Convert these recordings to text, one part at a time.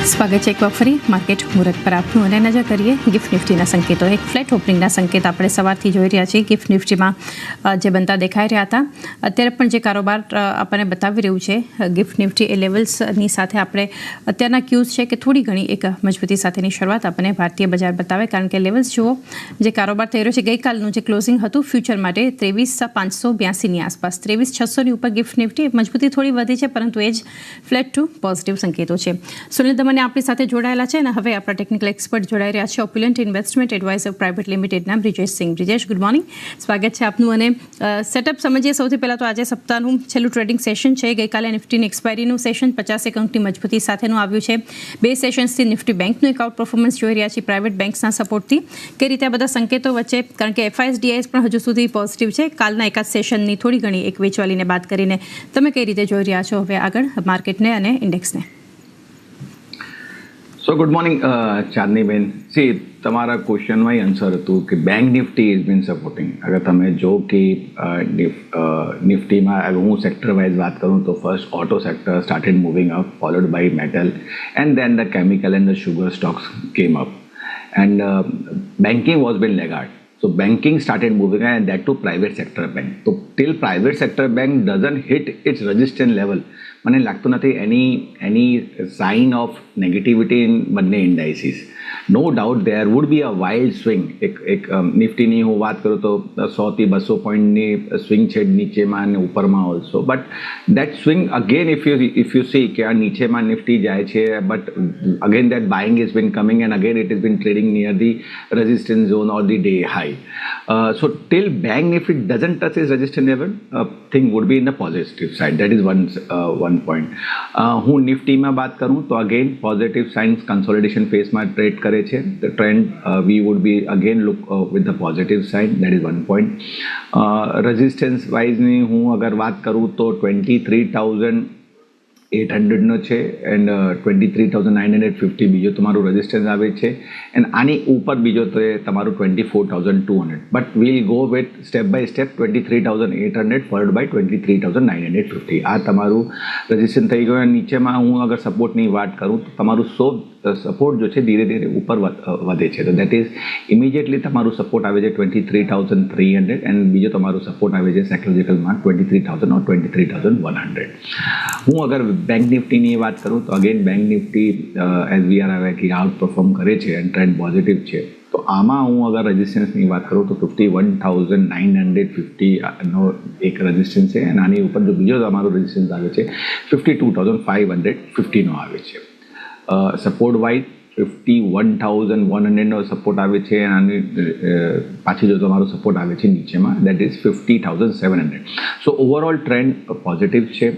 સ્વાગત છે એક વાર ફરી માર્કેટ મુહૂર્ત પર આપનું અને નજર કરીએ ગિફ્ટ નિફ્ટીના સંકેતો. એક ફ્લેટ ઓપનિંગના સંકેત આપણે સવારથી જોઈ રહ્યા છીએ. ગિફ્ટ નિફ્ટીમાં જે બનતા દેખાઈ રહ્યા હતા, અત્યારે પણ જે કારોબાર આપણને બતાવી રહ્યું છે ગિફ્ટ નિફ્ટી એ લેવલ્સની સાથે આપણે અત્યારના ક્યુઝ છે કે થોડી ઘણી એક મજબૂતી સાથેની શરૂઆત આપણને ભારતીય બજાર બતાવે, કારણ કે લેવલ્સ જુઓ જે કારોબાર થઈ રહ્યો છે. ગઈકાલનું જે ક્લોઝિંગ હતું ફ્યુચર માટે 23,582ની આસપાસ, 23,600ની ઉપર ગિફ્ટ નિફ્ટી મજબૂતી થોડી વધી છે, પરંતુ એ જ ફ્લેટ ટુ પોઝિટિવ સંકેતો છે. સુનિલ દમની આપણી સાથે જોડાયેલા છે અને હવે આપણા ટેકનિકલ એક્સપર્ટ જોડાઈ રહ્યા છે ઓપ્યુલન્ટ ઇન્વેસ્ટમેન્ટ એડવાઇઝર પ્રાઇવેટ લિમિટેડના બ્રિજેશ સિંહ. બ્રિજેશ, ગુડ મોર્નિંગ, સ્વાગત છે આપનું. અને સેટઅપ સમજીએ સૌથી પહેલાં તો આજે સપ્તાહનું છેલ્લું ટ્રેડિંગ સેશન છે. ગઈકાલે નિફ્ટીની એક્સપાયરીનું સેશન 50 અંકની મજબૂતી સાથેનું આવ્યું છે. બે સેશન્સથી નિફ્ટી બેંકનું એક આઉટ પરફોર્મન્સ જોઈ રહ્યા છીએ પ્રાઇવેટ બેંક્સના સપોર્ટથી. કઈ રીતે આ બધા સંકેતો વચ્ચે, કારણ કે FISDIS પણ હજુ સુધી પોઝિટિવ છે, કાલના એકાદ સેશનની થોડી ઘણી એક વેચવાલીને બાદ કરીને તમે કઈ રીતે જોઈ રહ્યા છો હવે આગળ માર્કેટને અને ઇન્ડેક્સને? So good morning, Chandni Ben. See, તમારા ક્વેશ્ચનમાં આન્સર હતું કે bank Nifty is bin supporting. અગર તમે જો કે નિફ્ટીમાં અગર હું સેક્ટર વાઇઝ વાત કરું તો first auto sector started moving up, followed by metal, and then the chemical and the sugar stocks came up, and banking was been laggard. So banking started moving, and that to private sector bank. So till private sector bank doesn't hit its resistance level, મને લાગતું નથી any sign of negativity in બંને indices. No doubt there would be a wild swing. એક નિફ્ટીની હું વાત કરું તો 100 થી 200 પોઈન્ટની સ્વિંગ છે નીચેમાં અને ઉપરમાં also, but that swing again if you see કે આ નીચેમાં નિફ્ટી જાય છે, but again that buying is been coming and again it is been trading near the resistance zone or the day high. So till bank nifty doesn't touch its resistance level, thing would be in the positive side. That is one point. હું નિફ્ટીમાં વાત કરું તો again positive science consolidation ફેઝમાં trade કરે છે. The trend we would be again look with the positive side. That is one point. Resistance વાઇઝની હું અગર વાત કરું તો 23,800નો છે એન્ડ 23,950 બીજો તમારું રેઝિસ્ટન્સ આવે છે, એન્ડ આની ઉપર બીજો તો એ તમારું 24,200. But we'll go with step by step 23,800 followed by 23,950. આ તમારું રેઝિસ્ટન્સ થઈ ગયું. નીચેમાં હું અગર સપોર્ટની વાત કરું તો તમારું સપોર્ટ જો છે ધીરે ધીરે ઉપર વધે છે. તો દેટ ઇઝ ઇમિડિયેટલી તમારું સપોર્ટ આવે છે 23,300 એન્ડ બીજો તમારું સપોર્ટ આવે છે સાયકોલોજીકલમાં 23,000 ઓર 23,100. હું અગર બેંક નિફ્ટીની વાત કરું તો again bank Nifty as we are આવે કે આઉટ પરફોર્મ કરે છે એન્ડ ટ્રેન્ડ પોઝિટિવ છે. તો આમાં હું અગર રેઝિસ્ટન્સની વાત કરું તો 51,950નો એક રેઝિસ્ટન્સ છે, અને આની ઉપર જો બીજો તમારો રેઝિસ્ટન્સ આવે છે 52,550નો આવે છે. સપોર્ટ વાઇઝ 51,100નો સપોર્ટ આવે છે, અને આની પાછી જો તમારો સપોર્ટ આવે છે નીચેમાં that is 50,700. So overall trend positive છે.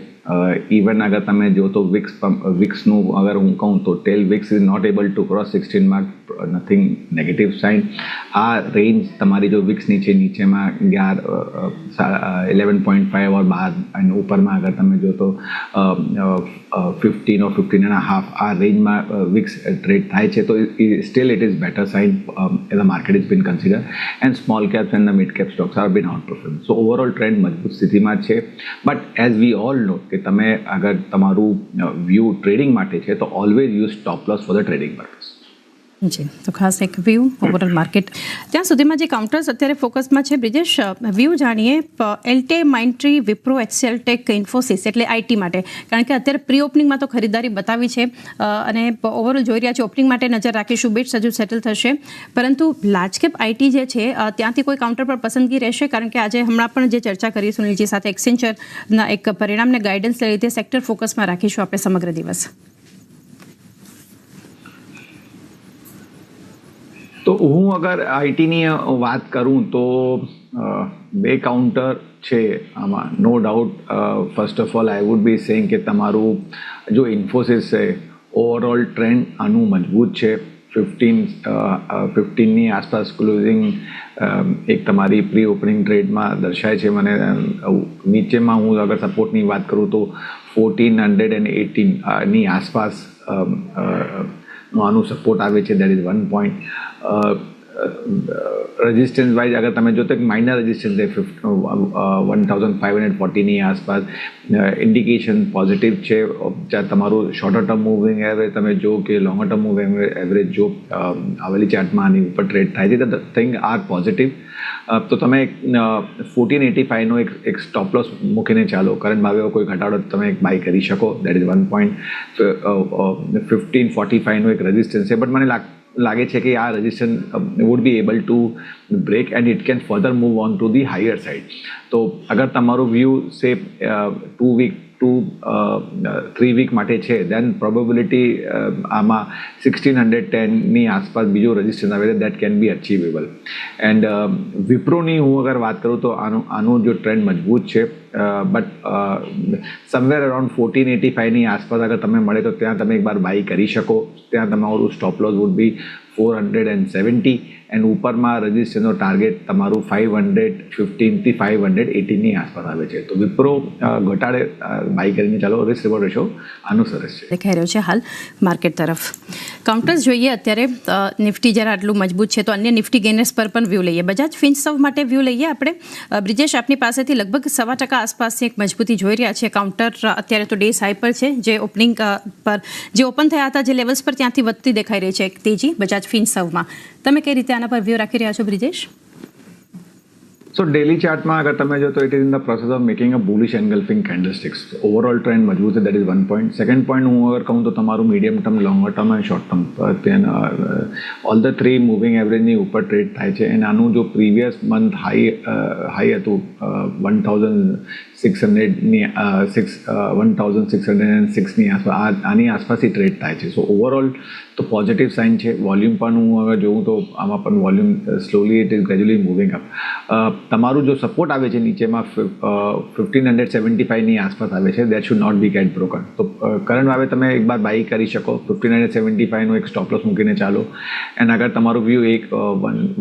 ઇવન અગર તમે જો તો વિક્સનું અગર હું કહું તો till VIX is not able to cross 16 mark, nothing negative sign. આ રેન્જ તમારી જો વિક્સ નીચેમાં 11.5 ઓર 12 અને ઉપરમાં અગર તમે જો તો 15 ઓર 15.5 આ રેન્જમાં વિક્સ ટ્રેડ થાય છે, તો still it is better sign the market is been consider, and small caps and the mid cap stocks are been outperform. So overall trend મજબૂત સ્થિતિમાં છે. But as we all know કે તમે અગર તમારું વ્યૂ ટ્રેડિંગ માટે છે તો always use stop loss for the trading purpose. જી, તો ખાસ એક વ્યૂ ઓવરઓલ માર્કેટ. ત્યાં સુધીમાં જે કાઉન્ટર્સ અત્યારે ફોકસમાં છે, બ્રિજેશ, વ્યૂ જાણીએ. એલટે, માઇન્ડટ્રી, વિપ્રો, HCL ટેક, ઇન્ફોસિસ એટલે આઈટી માટે, કારણ કે અત્યારે પ્રી ઓપનિંગમાં તો ખરીદારી બતાવી છે અને ઓવરઓલ જોઈ રહ્યા છે. ઓપનિંગ માટે નજર રાખીશું, બિટ્સ હજુ સેટલ થશે, પરંતુ લાર્જ કેપ આઈટી જે છે ત્યાંથી કોઈ કાઉન્ટર પર પસંદગી રહેશે? કારણ કે આજે હમણાં પણ જે ચર્ચા કરી સુનિલજી સાથે એક્સેન્ચરના એક પરિણામને ગાઈડન્સ લીધે સેક્ટર ફોકસમાં રાખીશું આપણે સમગ્ર દિવસ. તો હું અગર આઈટીની વાત કરું તો બે કાઉન્ટર છે આમાં, no doubt. First of all I would be saying કે તમારું જો ઇન્ફોસિસ છે ઓવરઓલ ટ્રેન્ડ આનું મજબૂત છે. 15ની આસપાસ ક્લોઝિંગ એક તમારી પ્રી ઓપનિંગ ટ્રેડમાં દર્શાય છે મને. નીચેમાં હું અગર સપોર્ટની વાત કરું તો 1,418ની આસપાસ આનું સપોર્ટ આવે છે. That is one point. Resistance wise અગર તમે જો તો એક માઇનર રેઝિસ્ટન્સ છે 1540ની આસપાસ ઇન્ડિકેશન પોઝિટિવ છે. જ્યાં તમારું શોર્ટર ટર્મ મૂવિંગ એવરેજ તમે જો કે લોંગર ટર્મ મૂવિંગ એવરેજ જો આવેલી ચાર્ટમાં આની ઉપર ટ્રેડ થાય છે તો થિંગ આર પોઝિટિવ. તો તમે 1485નો એક સ્ટોપ લોસ મૂકીને ચાલો. કરંટ ભાવે કોઈ ઘટાડો તમે એક બાય કરી શકો. દેટ ઇઝ 1545નો એક રેઝિસ્ટન્સ છે. બટ મને લાગે છે કે આ resistance would be able to break and it can further move on to the higher side. તો અગર તમારું વ્યૂ સે 2 વીક ટુ 3 વીક માટે છે દેન પ્રોબેબિલિટી આમાં 1610ની આસપાસ બીજો રેઝિસ્ટન્સ આવે દેટ કેન બી અચીવેબલ. એન્ડ વિપ્રોની હું અગર વાત કરું તો આનું જો ટ્રેન્ડ મજબૂત છે. બટ સમવેર અરાઉન્ડ 1485ની આસપાસ અગર તમે મળે તો ત્યાં તમે એકવાર બાય કરી શકો. ત્યાં તમારું stop loss would be 470 and ઉપરમાં રજિસ્ટરનો ટાર્ગેટ તમારું 515થી 518ની આસપાસ આવે છે. તો વિપ્રો ઘટાડે બાય કરીને ચાલો. રિસ્ક રિવોર્ડ રેશિયો આનું સરસ છે, દેખાઈ રહ્યો છે હાલ માર્કેટ તરફ. કાઉન્ટર્સ જોઈએ અત્યારે નિફ્ટી જ્યારે આટલું મજબૂત છે તો અન્ય નિફ્ટી ગેનર્સ પર પણ વ્યૂ લઈએ. બજાજ ફિન્સર્વ માટે વ્યૂ લઈએ આપણે. બ્રિજેશ, આપની પાસેથી લગભગ 1.25% આસપાસની એક મજબૂતી જોઈ રહ્યા છે. કાઉન્ટર અત્યારે તો ડેઝ હાઈ પર છે, જે ઓપનિંગ પર જે ઓપન થયા હતા જે લેવલ્સ પર ત્યાંથી વધતી દેખાઈ રહી છે એક તેજી બજાજ ફિન્સર્વમાં. તમે કઈ રીતે આના પર વ્યૂ રાખી રહ્યા છો બ્રિજેશ? સો ડેલી ચાર્ટમાં અગર તમે જો તો it is in the process of making a bullish engulfing candlesticks. Overall trend મજબૂત છે. That is 1 point. Second point હું અગર કહું તો તમારું મીડિયમ ટર્મ, લોંગર ટર્મ અને short term all the 3 moving એવરેજની ઉપર ટ્રેડ થાય છે. અને આનું જો પ્રીવિયસ મંથ હાઈ હતું 1606ની 1606ની આસપાસ આની આસપાસથી ટ્રેડ થાય છે. સો ઓવરઓલ તો પોઝિટિવ સાઇન છે. વોલ્યુમ પણ હું અગર જોઉં તો આમાં પણ volume slowly it is gradually moving up. તમારું જો સપોર્ટ આવે છે નીચેમાં 1575ની આસપાસ આવે છે. That should not be get broken. તો કરંટ ભાવે તમે એકવાર બાય કરી શકો. 1575નો એક સ્ટોપ લોસ મૂકીને ચાલો. એન્ડ અગર તમારું વ્યૂ એક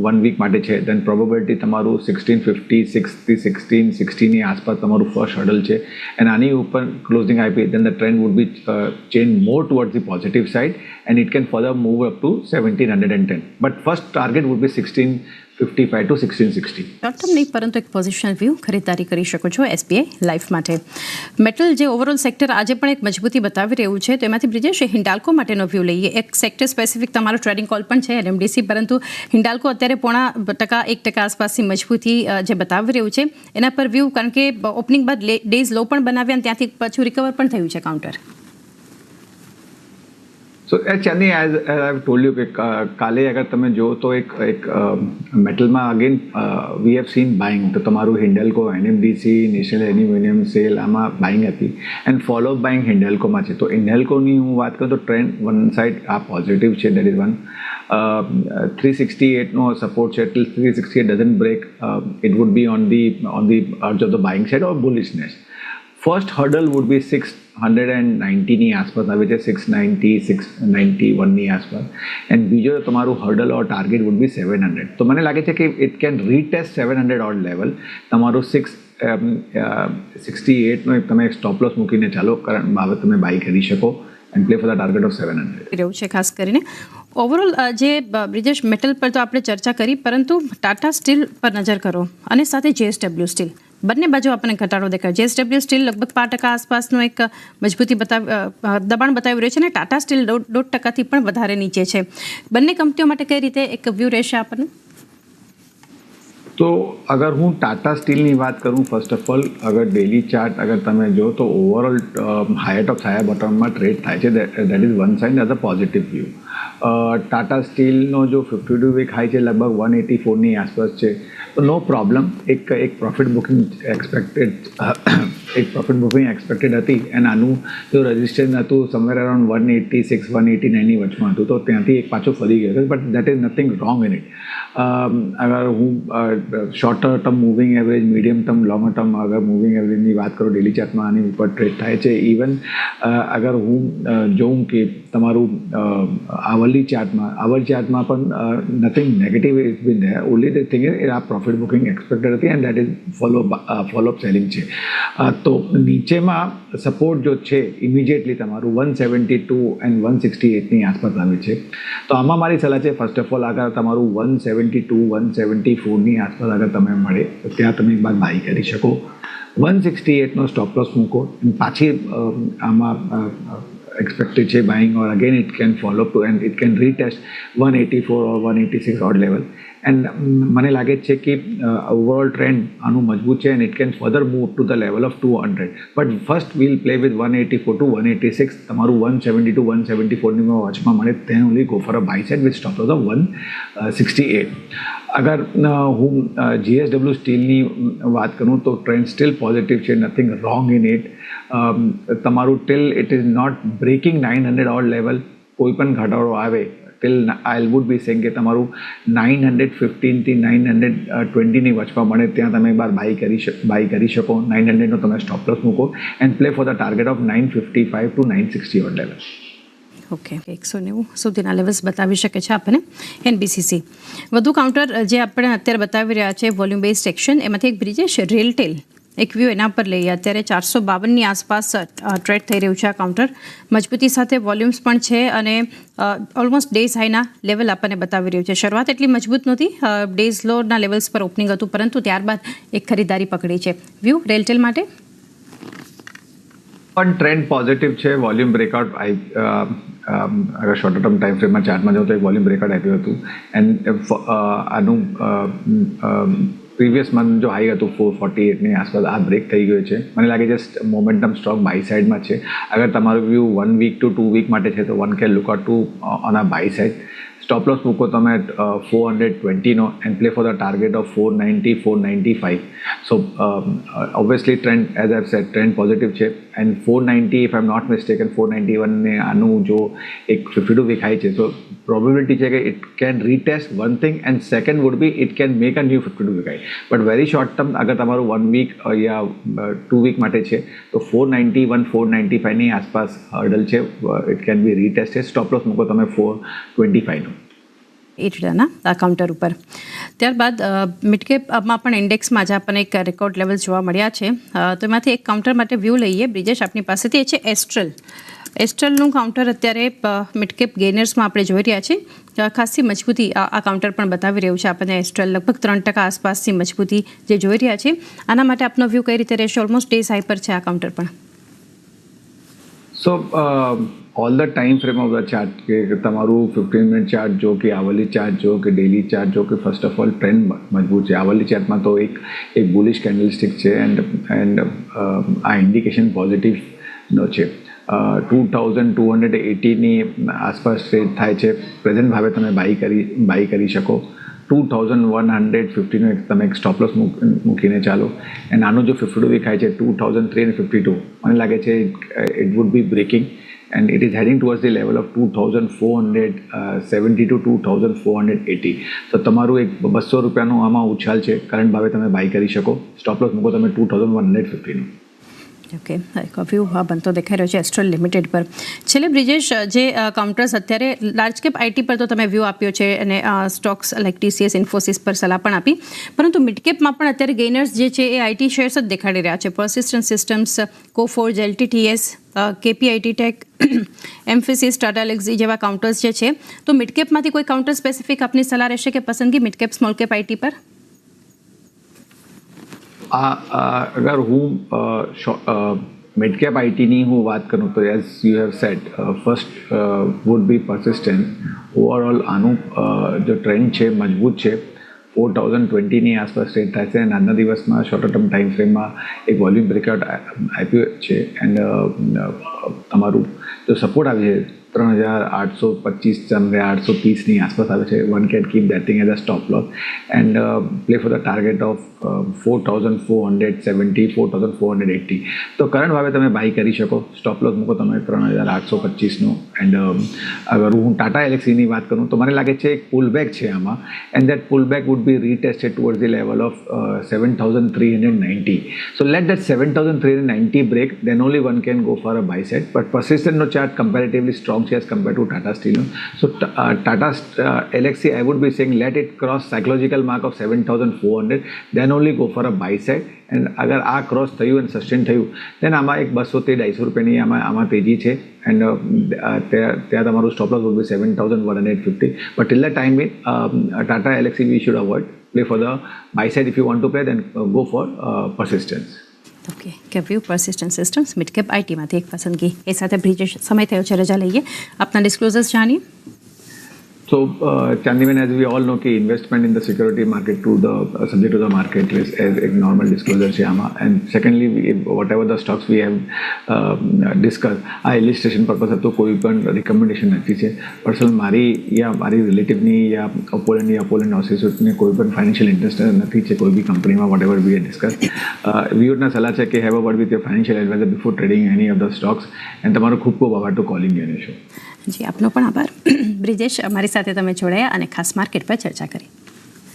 1 વીક માટે છે દેન પ્રોબેબિલિટી તમારું 1650ની આસપાસ તમારું ફર્સ્ટ હર્ડલ છે. એન્ડ આની ઉપર ક્લોઝિંગ આપી then the trend would be change more towards the positive side and it can further move up to 1710. But first target would be 1655 to 1660. Short term નહીં પરંતુ એક પોઝિશનલ વ્યૂ ખરીદારી કરી શકો છો SBI લાઈફ માટે. Metal જે overall sector આજે પણ એક મજબૂતી બતાવી રહ્યું છે તો એમાંથી બ્રિજેશ હિન્ડાલ્કો માટેનો વ્યૂ લઈએ. એક સેક્ટર સ્પેસિફિક તમારો ટ્રેડિંગ કોલ પણ છે NMDC, પરંતુ હિન્ડાલ્કો અત્યારે 0.5% આસપાસની મજબૂતી જે બતાવી રહ્યું છે એના પર વ્યૂ, કારણ કે ઓપનિંગ બાદ ડેઝ લો પણ બનાવ્યા અને ત્યાંથી પાછું રિકવર પણ થયું છે કાઉન્ટર. સો ચાંદની as I have told you કે કાલે અગર તમે જો તો એક મેટલમાં again we have seen buying. તો તમારું હિન્ડેલ્કો, NMDC, નેશનલ એલ્યુમિનિયમ સેલ આમાં બાઇંગ હતી એન્ડ ફોલો બાઇંગ હિન્ડેલ્કોમાં છે. તો હિન્ડેલ્કોની હું વાત કરું તો ટ્રેન્ડ વન સાઇડ આ પોઝિટિવ છે. દેટ ઇઝ 368નો સપોર્ટ છે. Till 368 doesn't break it would be on the urge of the buying side or bullishness. First hurdle would be 690ની આસપાસ આવે છે, 690, 691ની આસપાસ. એન્ડ બીજો તમારું hurdle or target would be 700. તો મને લાગે છે કે it can retest 700 or level. તમારું 668નો એક તમે સ્ટોપ લોસ મૂકીને ચાલો. કરંટ ભાવે તમે બાય કરી શકો and play for the target of 700. રહ્યું છે ખાસ કરીને ઓવરઓલ જે બ્રિજેશ મેટલ પર તો આપણે ચર્ચા કરી, પરંતુ ટાટા સ્ટીલ પર નજર કરો અને સાથે JSW સ્ટીલ, બંને બાજુ આપણને ઘટાડો દેખાય. JSW સ્ટીલ લગભગ 5% આસપાસનો એક મજબૂતી દબાણ બતાવી રહ્યું છે અને ટાટા સ્ટીલ 1.5%થી પણ વધારે નીચે છે. બંને કંપનીઓ માટે કઈ રીતે એક વ્યૂ રહેશે આપણને? તો અગર હું ટાટા સ્ટીલની વાત કરું, ફર્સ્ટ ઓફ ઓલ અગર ડેલી ચાર્ટ અગર તમે જો તો ઓવરઓલ હાયર ટોપ હાયર બોટમમાં ટ્રેડ થાય છે. That is one side as a positive view. Tata સ્ટીલનો જો 52 વીક હાઈ છે લગભગ 184ની આસપાસ છે. તો નો પ્રોબ્લેમ. એક પ્રોફિટ બુકિંગ એક્સપેક્ટેડ હતી એન્ડ આનું જો રજિસ્ટ્રેશન હતું સમવેર અરાઉન્ડ 186, 189ની વચમાં હતું. તો ત્યાંથી એક પાછું ફરી ગયો છે. But that is nothing wrong in it. અગર હું short term moving average, medium term, longer term અગર મૂવિંગ એવરેજની વાત કરું ડેલી ચાર્ટમાં આની ઉપર ટ્રેડ થાય છે. ઇવન અગર હું જોઉં કે તમારું આવરલી ચાર્ટમાં પણ nothing negative is bin there. Only the thing is આ પ્રોફિટ બુકિંગ એક્સપેક્ટેડ હતી and that is follow up selling છે. તો નીચેમાં સપોર્ટ જો છે ઇમિડિયેટલી તમારું 172 એન્ડ 168ની આસપાસ આવે છે. તો આમાં મારી સલાહ છે ફર્સ્ટ ઓફ ઓલ આગળ તમારું 172 174ની આસપાસ આગળ તમે મળે તો ત્યાં તમે એક બાદ બાય કરી શકો. 168નો સ્ટોપ લોસ મૂકો. પાછી આમાં expected છે buying or again it can follow up to and it can retest 184 or 186 odd level and મને લાગે છે કે overall trend આનું મજબૂત છે and it can further move to the level of 200 but first we'll play with 184 to 186. તમારું 170 to 174 ની વોચમાં મળે then only go for a buy side with stop loss of 168. અગર હું GSW સ્ટીલની વાત કરું તો ટ્રેન્ડ સ્ટીલ પોઝિટિવ છે, નથિંગ રોંગ ઇન ઇટ. તમારું till it is not breaking 900 odd level કોઈ પણ ઘટાડો આવે till I would be saying કે તમારું 915 થી 920ની વચમાં મળે ત્યાં તમે એકવાર બાય કરી શકો. 900નો તમે સ્ટોપ લોસ મૂકો and play for the target of 955 to 960 odd level. Okay, 190 સુધીના લેવલ્સ બતાવી શકે છે આપણને NBCC. વધુ કાઉન્ટર જે આપણે અત્યારે બતાવી રહ્યા છે વોલ્યુમ બેઝ સેક્શન એમાંથી એક બ્રિજેશ રેલટેલ એક વ્યૂ એના પર લઈએ. અત્યારે 452ની આસપાસ ટ્રેડ થઈ રહ્યું છે આ કાઉન્ટર. મજબૂતી સાથે વોલ્યુમ્સ પણ છે અને ઓલમોસ્ટ ડેઝ હાઈના લેવલ આપણને બતાવી રહ્યું છે. શરૂઆત એટલી મજબૂત નહોતી, ડેઝ લોના લેવલ્સ પર ઓપનિંગ હતું પરંતુ ત્યારબાદ એક ખરીદારી પકડી છે. વ્યૂ રેલટેલ માટે પણ ટ્રેન્ડ પોઝિટિવ છે. વોલ્યુમ બ્રેકઆઉટ અગર શોર્ટ ટર્મ ટાઈમ ફ્રેમમાં ચાર્ટમાં જાઉં તો એક વોલ્યુમ બ્રેકઆઉટ આપ્યું હતું એન્ડ આનું પ્રીવિયસ મંથ જો હાઈ હતું 448ની આસપાસ આ બ્રેક થઈ ગયો છે. મને લાગે છે મોમેન્ટમ સ્ટોક બાય સાઇડમાં છે. અગર તમારું વ્યૂ 1 વીક ટુ 2 વીક માટે છે તો one can look out to on a buy side. Stop loss મૂકો તમે 420નો and play for the target of 490 495. So obviously trend as I said trend positive છે and 490 if I am not mistaken 491ને આનું જો એક 52 week high છે. સો probability છે કે it can retest one thing and second would be it can make a new 52 week high. But very short term અગર તમારું 1 વીક યા 2 વીક માટે છે તો 491 495ની આસપાસ હર્ડલ છે. It can be retested. Stop loss મૂકો તમે 425નો. એટના આ કાઉન્ટર ઉપર. ત્યારબાદ મિડકેપમાં પણ ઇન્ડેક્સમાં આજે આપણને એક રેકોર્ડ લેવલ જોવા મળ્યા છે. તો એમાંથી એક કાઉન્ટર માટે વ્યૂ લઈએ બ્રિજેશ આપની પાસેથી. એ છે એસ્ટ્રલ. એસ્ટ્રલનું કાઉન્ટર અત્યારે મિડકેપ ગેનર્સમાં આપણે જોઈ રહ્યા છીએ. ખાસી મજબૂતી આ કાઉન્ટર પણ બતાવી રહ્યું છે આપણને. એસ્ટ્રલ લગભગ 3% આસપાસની મજબૂતી જે જોઈ રહ્યા છીએ. આના માટે આપનો વ્યૂ કઈ રીતે રહેશે? ઓલમોસ્ટ ડેઝ હાઈ પર છે આ કાઉન્ટર પણ. સો all the time frame of the chart કે તમારું 15 મિનિટ ચાર્ટ જો કે આવરલી ચાર્ટ જો કે ડેલી ચાર્ટ જો કે ફર્સ્ટ ઓફ ઓલ ટ્રેન્ડ મજબૂત છે. આવરલી ચાર્ટમાં તો એક બુલિશ કેન્ડલસ્ટિક છે એન્ડ આ ઇન્ડિકેશન પોઝિટિવનો છે. 2280ની આસપાસ ટ્રેડ થાય છે. પ્રેઝન્ટ ભાવે તમે બાય કરી શકો. 2150નો તમે એક સ્ટોપ લોસ મૂકીને ચાલો એન્ડ આનું જો 52 વીક હાઈ છે 2352. મને લાગે છે it would be breaking and it is heading towards the level of 2470 to 2480. તો તમારું એક 200 રૂપિયાનું આમાં ઉછાલ છે. કરંટ ભાવે તમે બાય કરી શકો. સ્ટોપ લોસ મૂકો તમે 2150નું. ઓકે, વ્યૂ બનતો દેખાઈ રહ્યો છે એસ્ટ્રલ લિમિટેડ પર. છેલ્લે બ્રિજેશ જે કાઉન્ટર્સ અત્યારે લાર્જ કેપ આઈટી પર તો તમે વ્યૂ આપ્યો છે અને સ્ટોક્સ લાઈક TCS ઇન્ફોસિસ પર સલાહ પણ આપી, પરંતુ મિડકેપમાં પણ અત્યારે ગેઇનર્સ જે છે એ આઈટી શેર્સ જ દેખાડી રહ્યા છે. પર્સિસ્ટન્ટ સિસ્ટમ્સ, કોફોર્જ, LTTS, KPIT ટેક, એમ્ફેસિસ, ટાટા એલ્ક્સી જેવા કાઉન્ટર્સ જે છે. તો મિડકેપમાંથી કોઈ કાઉન્ટર સ્પેસિફિક આપની સલાહ રહેશે કે પસંદગી મિડકેપ સ્મોલ કેપ આઈટી પર? અગર હું મિડકેપ આઈટીની હું વાત કરું તો as you have sad first would be persistent. Overall આનું જો ટ્રેન્ડ છે મજબૂત છે. 4020ની આસપાસ ટ્રેડ થાય છે અને આજના દિવસમાં શોર્ટ ટર્મ ટાઈમ ફ્રેમમાં એક વોલ્યુમ બ્રેકઆઉટ આપ્યું છે એન્ડ તમારું જો સપોર્ટ આવે છે 3825 3830ની આસપાસ આવે છે. One can keep that thing as a stop loss and play for the target of 4470 4480. તો કરંટ ભાવે તમે બાય કરી શકો. સ્ટોપ લોસ મૂકો તમે 3825નું. એન્ડ અગર હું ટાટા એલ્ક્સીની વાત કરું તો મને લાગે છે એક પુલબેક છે આમાં and that pullback would be retested towards the level of 7390. So let that 7390 break, then only one can go for a buy side. But persistentનો chart comparatively strong strong shares compared to Tata Steel. So Tata Elxsi, I would be saying let it cross psychological mark of 7,400, then only go for a buy side. And અગર આ cross થયું અને sustain થયું દેન આમાં એક 200-250 રૂપિયાની આમાં તેજી છે એન્ડ ત્યાં તમારું stop loss would be 7,150. But till the time be Tata Elxsi we should avoid. Play for the buy side if you want to play, then go for persistence. Okay કેપ્યુ પરસિસ્ટન્ટ સિસ્ટમ્સ મિડ કેપ આઈટીમાંથી એક પસંદગી. એ સાથે બ્રિજેશ સમય થયો છે રજા લઈએ. આપના ડિસ્ક્લોઝર્સ જાણીએ. So, Chandiman, as we all know, कि investment in the security market to the subject to the market risk as a normal disclosure છે આમાં. And secondly, whatever the stocks we have discussed, આ illustration purpose હતું, કોઈ પણ recommendation નથી છે. Personal મારી રિલેટિવની યા અપોલન્ડ ઓસિસની કોઈ પણ ફાઇનાન્શિયલ ઇન્ટરેસ્ટ નથી છે કોઈ બી કંપનીમાં. whatever we have discussed, વિયુટના સલાહ છે કે have a word with your financial advisor before trading any of the stocks. and તમારો ખૂબ ખૂબ આભાર ટુ કોલિંગ એનો શો. જી આપનો પણ આભાર બ્રિજેશ, અમારી સાથે તમે જોડાયા અને ખાસ માર્કેટ પર ચર્ચા કરી.